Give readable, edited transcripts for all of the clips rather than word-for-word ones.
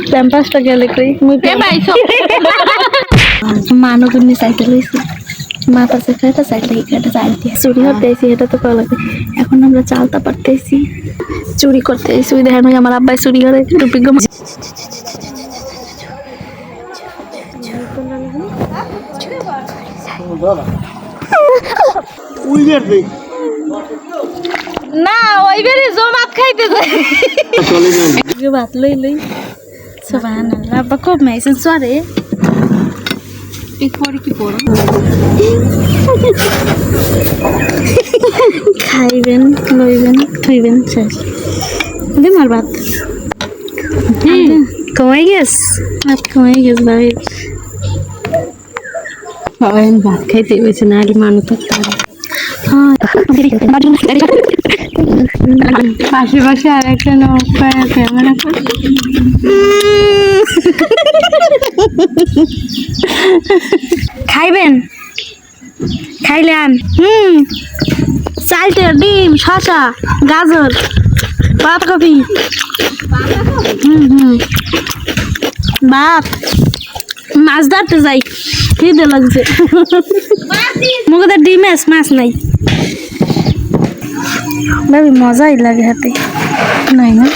ক্যাম্পাসটা গেলে কই মুই পাইছো মানো তুমি সাইকেল লইছি মাথা সে খাইটা সাইকেল খাইটা চাইতে চুরি হতেছি এটা তো কল এখন আমরা চালতা পারতেছি চুরি করতেছি ওই দেখেন আমার আব্বাই চুরি করে টুপি গম না ওই বেরি জমাত খাইতে যাই ভাত লই লই সুবহানাল্লাহ আব্বা খুব মাইছেন সরে পরে কি করো খাইবেন লইবেন থইবেন শেষ মার ভাত কমাই গেছ ভাত কমাই গেছ ভাই ভাত খাইতে হয়েছে না আগে মানুষ পাশে পাশে আর একটা নৌকা ক্যামেরা খাইবেন খাইলে আন চালতে ডিম শসা গাজর বাঁধাকপি ভাত মাছ ধরতে যাই খিদে লাগছে মুখে ডিম মাছ নাই ভাবি মজাই লাগে হাতে নাই না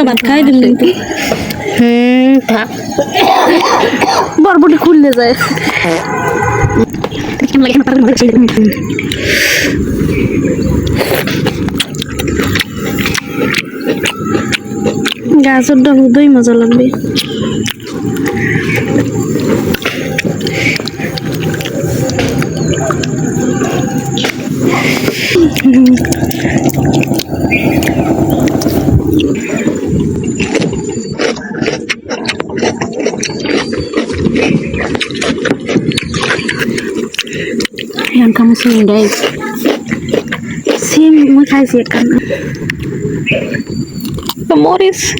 ভাত খাই দিন কিন্তু বরবটি খুললে যায় গাজরটা হুদই মজা লাগবে yang kamu sering guys sim mau kasih kan Morris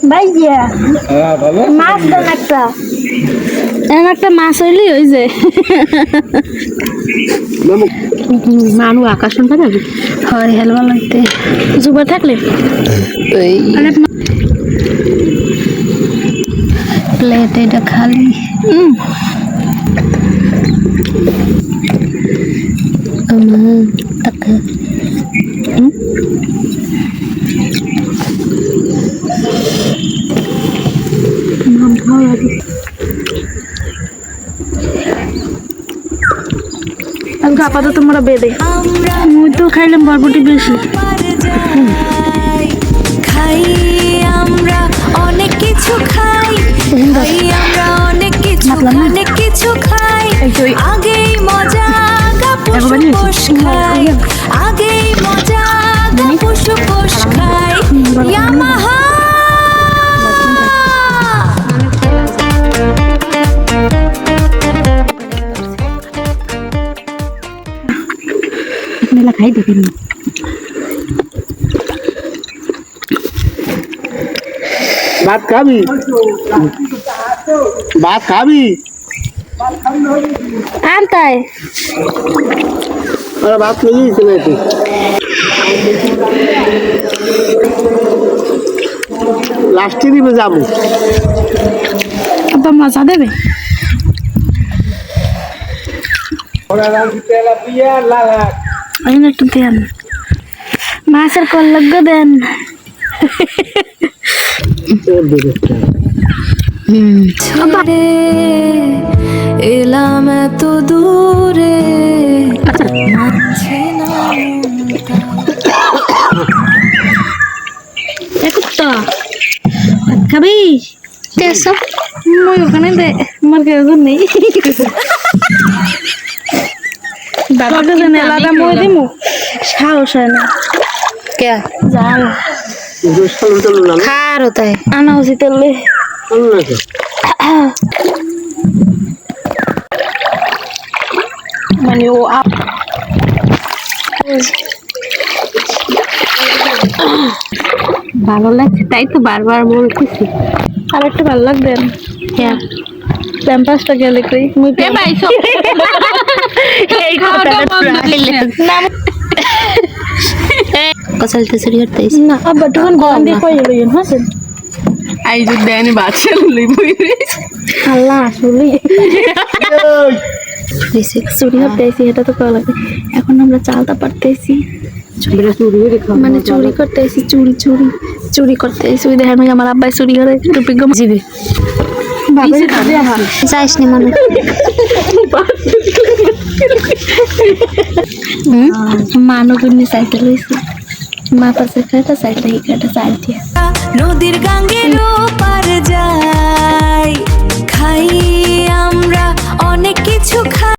ভাইয়া মাছ দেন একটা মাছ হইলি ওই যে মানু আকাশন পাবি হয় হেলবা লাগতে জুবা থাকলে প্লেট এটা খালি taka ভালো লাগে আজকে আপাতত তোমরা বেদে মুই তো খাইলাম বরবটি বেশি খাই আমরা অনেক কিছু খাই আমরা অনেক কিছু খাই আগেই মজা পুষ খাই আগেই মজা পুষ খাই ইয়ামাহা মেলা খাই দেবেন ভাত খাবি ভাত খাবি আনতাই আরে ভাত নিয়ে চলে এসে লাস্টে দিবে যাবো আব্বা মজা দেবে একটু দেন মাছের কল্লগ্য দেন এলাম এত দূরে খাবি মই ওখানে দে আমার কেউ নেই বাবাকে জানে আলাদা মই দিমু সাহস হয় না কে জাল খার होता है आना उसी तले মানে ও আপ ভালো লাগছে তাই তো বারবার বলতেছি আর একটা ভালো লাগবে হ্যাঁ প্যাম্পাসটা গেলে কই মুই পাইছো এই কথাটা কসালতে চুরি করতে আইছি না আব্বা তখন গন দিয়ে কই লইন হাসেন আই যে দেনি বাচ্চা লই বই আল্লাহ শুলি হইছে চুরি করতে আইছি এটা তো কল লাগে এখন আমরা চালতা পারতেছি মানে চুরি করতে আইছি চুরি করতে আইছি ওই দেখেন ওই আমার আব্বাই চুরি করে টুপি গম জিবে যাইস নি মনে মানো গুনি সাইকেল লইছি মা পাশে কাটা সাইকেল কাটা সাইড দিয়ে নদীর গাঙ্গের পার যাই খাই আমরা অনেক কিছু খাই